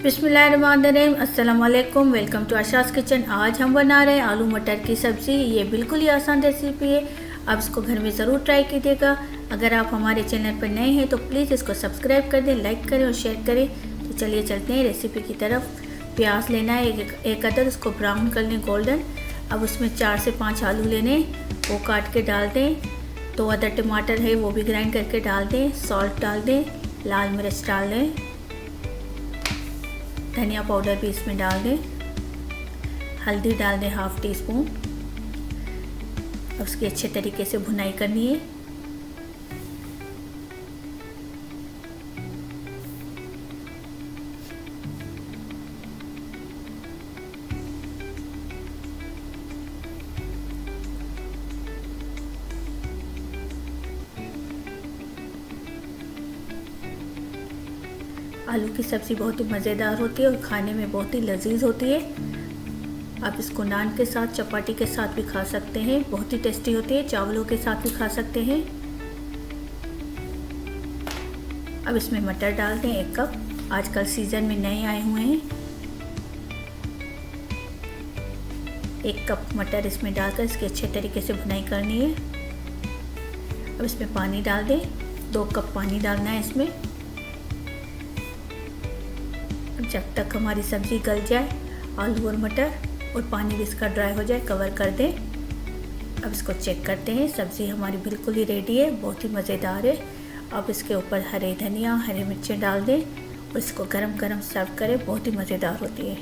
बिस्मिल्लाहिर्रहमानिर्रहीम, अस्सलाम वालेकुम। Welcome to Asha's kitchen. आज हम बना रहे हैं आलू मटर की सब्ज़ी। ये बिल्कुल ही आसान रेसिपी है, आप इसको घर में ज़रूर ट्राई कीजिएगा। अगर आप हमारे चैनल पर नए हैं तो प्लीज़ इसको सब्सक्राइब कर दें, लाइक करें और शेयर करें। तो चलिए चलते हैं रेसिपी की तरफ। प्याज लेना है एक अदर, उसको ब्राउन कर लें गोल्डन। अब उसमें 4 से 5 आलू लेने, वो काट के डाल दें। 2 अदर टमाटर है वो भी ग्राइंड करके डाल दें। सॉल्ट डाल दें, लाल मिर्च डाल दें, धनिया पाउडर भी इसमें डाल दें, हल्दी डाल दें हाफ टी स्पून। अब उसकी अच्छे तरीके से भुनाई करनी है। आलू की सब्ज़ी बहुत ही मज़ेदार होती है और खाने में बहुत ही लजीज होती है। आप इसको नान के साथ, चपाती के साथ भी खा सकते हैं, बहुत ही टेस्टी होती है। चावलों के साथ भी खा सकते हैं। अब इसमें मटर डाल दें 1 कप, आजकल सीज़न में नए आए हुए हैं। 1 कप मटर इसमें डालकर इसकी अच्छे तरीके से भुनाई करनी है। अब इसमें पानी डाल दें, 2 कप पानी डालना है इसमें। जब तक हमारी सब्ज़ी गल जाए, आलू और मटर और पानी भी इसका ड्राई हो जाए, कवर कर दें। अब इसको चेक करते हैं, सब्ज़ी हमारी बिल्कुल ही रेडी है, बहुत ही मज़ेदार है। अब इसके ऊपर हरे धनिया, हरी मिर्चें डाल दें और इसको गरम गरम सर्व करें, बहुत ही मज़ेदार होती है।